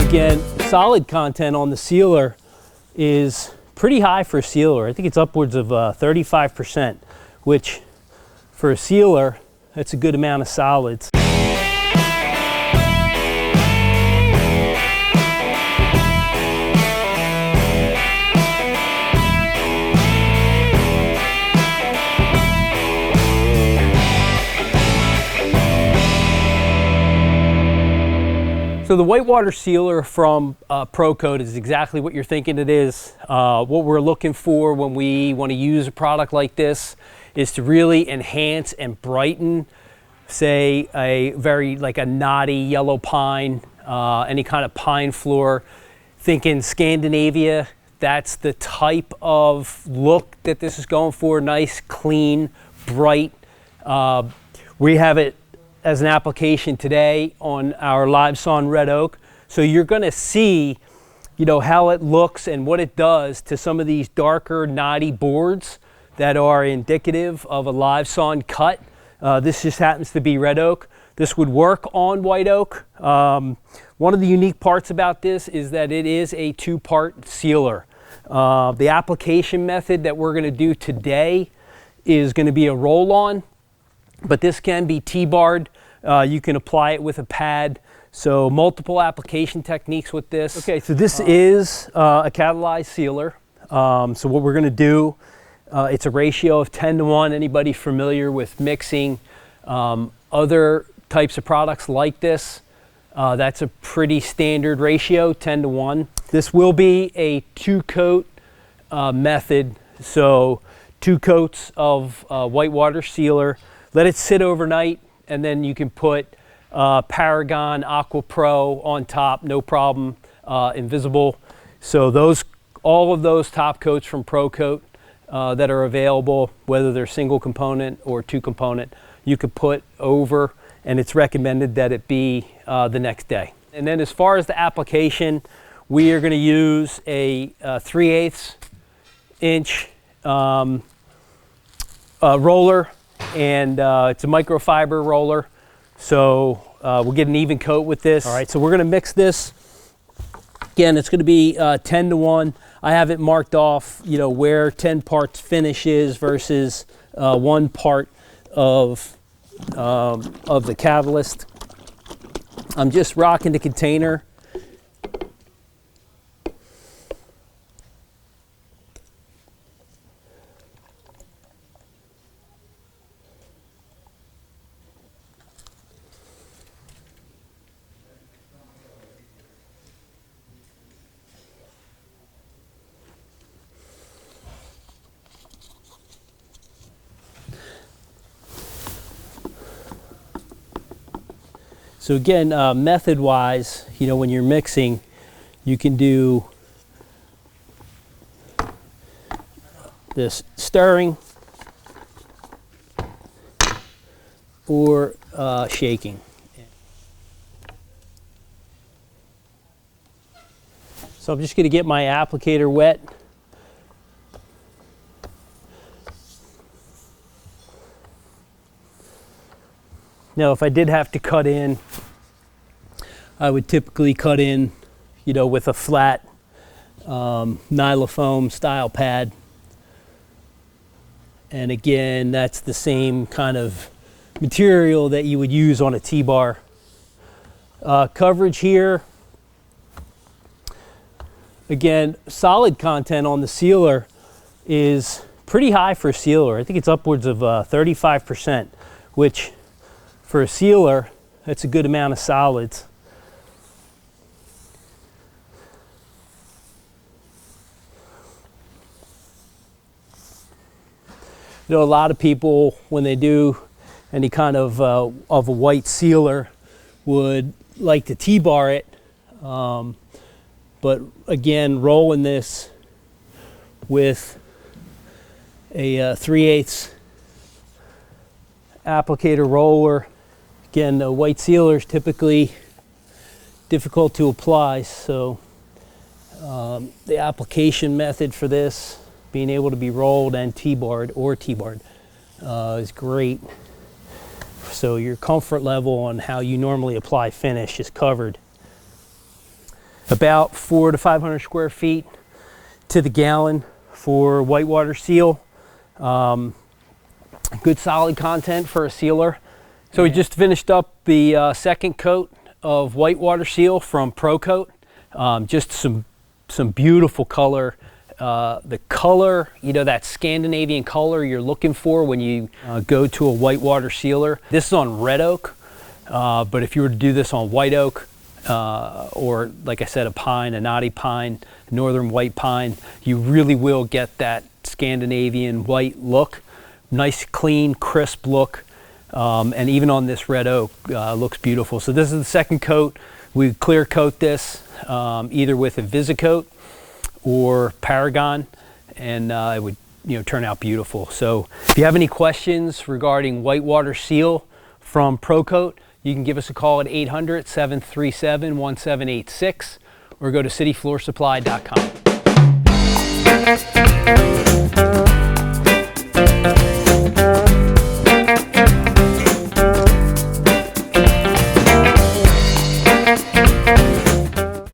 Again, solid content on the sealer is pretty high for a sealer. I think it's upwards of 35%, which for a sealer, that's a good amount of solids. So the whitewater sealer from ProCoat is exactly what you're thinking it is. What we're looking for when we want to use a product like this is to really enhance and brighten, say, a very like a knotty yellow pine, any kind of pine floor. Thinking Scandinavia, that's the type of look that this is going for. Nice, clean, bright. We have it as an application today on our live sawn red oak. So you're gonna see, you know, how it looks and what it does to some of these darker knotty boards that are indicative of a live sawn cut. This just happens to be red oak. This would work on white oak. One of the unique parts about this is that it is a two-part sealer. The application method that we're gonna do today is gonna be a roll-on, but this can be T-barred. You can apply it with a pad. So multiple application techniques with this. Okay, so this is a catalyzed sealer. So what we're gonna do, it's a ratio of 10:1. Anybody familiar with mixing other types of products like this? That's a pretty standard ratio, 10:1. This will be a two-coat method. So 2 coats of whitewater sealer. Let it sit overnight, and then you can put Paragon Aqua Pro on top, no problem, invisible. So all of those top coats from ProCoat that are available, whether they're single component or 2 component, you could put over, and it's recommended that it be the next day. And then as far as the application, we are gonna use a 3/8 inch roller, and it's a microfiber roller, so we'll get an even coat with this. All right, so we're gonna mix this. Again, it's gonna be 10:1. I have it marked off, you know, where 10 parts finish is versus 1 part of the catalyst. I'm just rocking the container. So again, method-wise, you know, when you're mixing, you can do this stirring or shaking. So I'm just going to get my applicator wet. Now, if I did have to cut in, I would typically cut in, you know, with a flat Nylofoam style pad. And again, that's the same kind of material that you would use on a T-bar. Coverage here, again, solid content on the sealer is pretty high for a sealer. I think it's upwards of 35%, which for a sealer, that's a good amount of solids. You know, a lot of people, when they do any kind of a white sealer, would like to T-bar it. But again, rolling this with a 3/8 applicator roller. Again, the white sealer is typically difficult to apply, so the application method for this, being able to be rolled and T-barred or T-barred, is great So your comfort level on how you normally apply finish is covered. About 400 to 500 square feet to the gallon for whitewater seal. Good solid content for a sealer. So we just finished up the second coat of whitewater seal from ProCoat. Just some beautiful color. The color, you know, that Scandinavian color you're looking for when you go to a whitewater sealer. This is on red oak, but if you were to do this on white oak, or like I said, a pine, a knotty pine, northern white pine, you really will get that Scandinavian white look. Nice, clean, crisp look. And even on this red oak, looks beautiful. So this is the second coat. We clear coat this either with a Visicoat or Paragon, and it would, you know, turn out beautiful. So if you have any questions regarding whitewater seal from ProCoat, you can give us a call at 800-737-1786 or go to cityfloorsupply.com.